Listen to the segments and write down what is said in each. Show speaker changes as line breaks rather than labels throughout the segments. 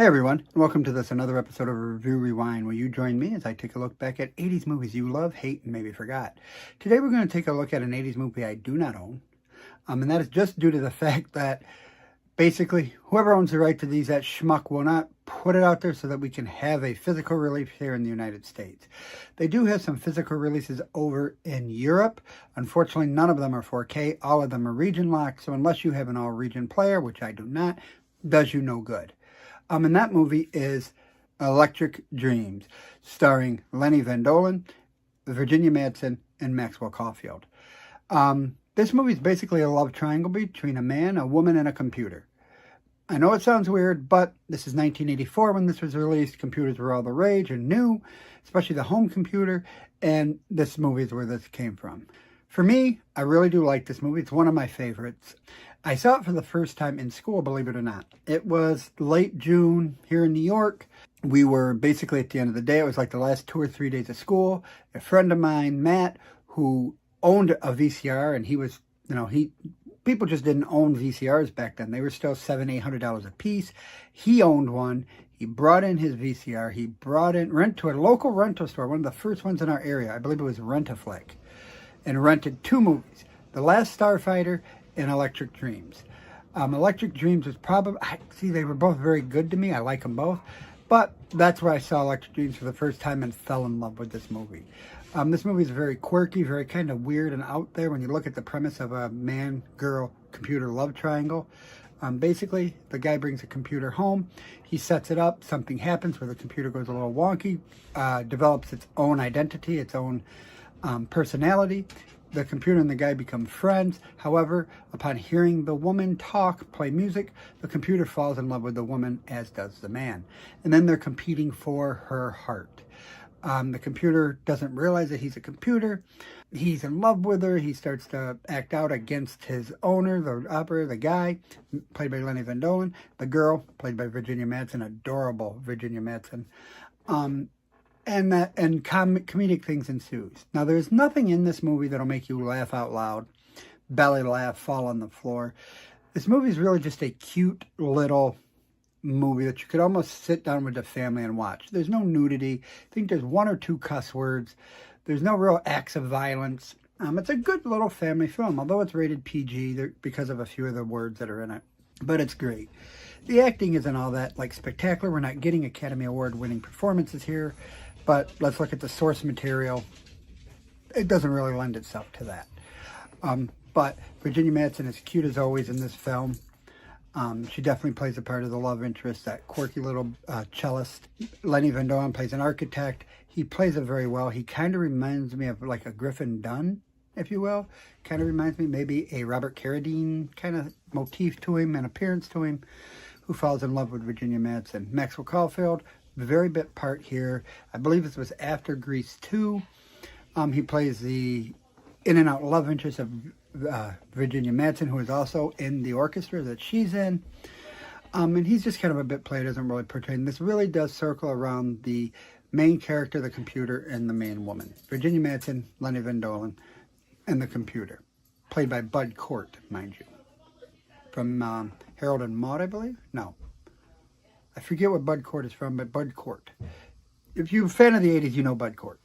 Hey everyone, and welcome to another episode of Review Rewind, where you join me as I take a look back at 80s movies you love, hate, and maybe forgot. Today we're going to take a look at an 80s movie I do not own, and that is just due to the fact that basically whoever owns the right to these, that schmuck, will not put it out there so that we can have a physical release here in the United States. They do have some physical releases over in Europe. Unfortunately, none of them are 4K. All of them are region locked, so unless you have an all-region player, which I do not, does you no good. And that movie is Electric Dreams, starring Lenny Dolen, Virginia Madsen, and Maxwell Caulfield. This movie is basically a love triangle between a man, a woman, and a computer. I know it sounds weird, but this is 1984 when this was released. Computers were all the rage and new, especially the home computer, and this movie is where this came from. For me, I really do like this movie. It's one of my favorites. I saw it for the first time in school, believe it or not. It was late June here in New York. We were basically at the end of the day. It was like the last 2 or 3 days of school. A friend of mine, Matt, who owned a VCR, and he was, people just didn't own VCRs back then. They were still $700, $800 a piece. He owned one. He brought in his VCR. He rent to a local rental store, one of the first ones in our area. I believe it was Rent-A-Flick, and rented 2 movies, The Last Starfighter and Electric Dreams. Electric Dreams was probably, they were both very good to me. I like them both. But that's where I saw Electric Dreams for the first time and fell in love with this movie. This movie is very quirky, very kind of weird and out there when you look at the premise of a man-girl-computer love triangle. Basically, the guy brings a computer home. He sets it up. Something happens where the computer goes a little wonky, develops its own identity, its own personality. The computer and the guy become friends. However, upon hearing the woman play music, the computer falls in love with the woman, as does the man. And then they're competing for her heart. The computer doesn't realize that he's a computer. He's in love with her. He starts to act out against his owner, the operator, the guy, played by Lenny Dolen. The girl, played by Virginia Madsen, adorable Virginia Madsen. And comedic things ensues. Now, there's nothing in this movie that'll make you laugh out loud, belly laugh, fall on the floor. This movie is really just a cute little movie that you could almost sit down with the family and watch. There's no nudity. I think there's 1 or 2 cuss words. There's no real acts of violence. It's a good little family film, although it's rated PG because of a few of the words that are in it. But it's great. The acting isn't all that spectacular. We're not getting Academy Award winning performances here. But let's look at the source material. It doesn't really lend itself to that. But Virginia Madsen is cute as always in this film. She definitely plays a part of the love interest, that quirky little cellist. Lenny Dolen plays an architect. He plays it very well. He kind of reminds me of like a Griffin Dunn, if you will. Kind of reminds me maybe a Robert Carradine kind of motif to him and appearance to him, who falls in love with Virginia Madsen. Maxwell Caulfield, very bit part here. I believe this was after Grease 2. He plays the in and out love interest of Virginia Madsen, who is also in the orchestra that she's in. And he's just kind of a bit player, doesn't really portray. And this really does circle around the main character, the computer, and the main woman. Virginia Madsen, Lenny Dolen, and the computer. Played by Bud Cort, mind you. From Harold and Maude, I believe? No. I forget what Bud Cort is from, but Bud Cort. If you're a fan of the 80s, you know Bud Cort.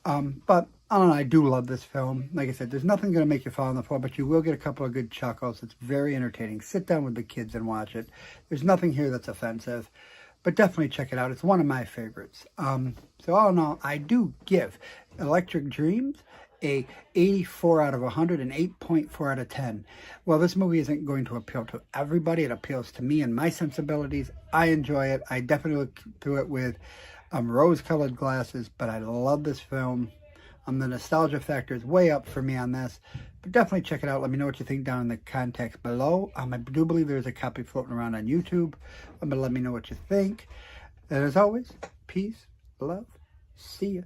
But I don't know, I do love this film. Like I said, there's nothing going to make you fall on the floor, but you will get a couple of good chuckles. It's very entertaining. Sit down with the kids and watch it. There's nothing here that's offensive, but definitely check it out. It's one of my favorites. So all in all, I do give Electric Dreams a 84 out of 100 and 8.4 out of 10. Well, this movie isn't going to appeal to everybody. It appeals to me and my sensibilities. I enjoy it. I definitely look through it with rose-colored glasses, but I love this film. The nostalgia factor is way up for me on this, but definitely check it out. Let me know what you think down in the contacts below. I do believe there's a copy floating around on YouTube, but let me know what you think. And as always, peace, love, see ya.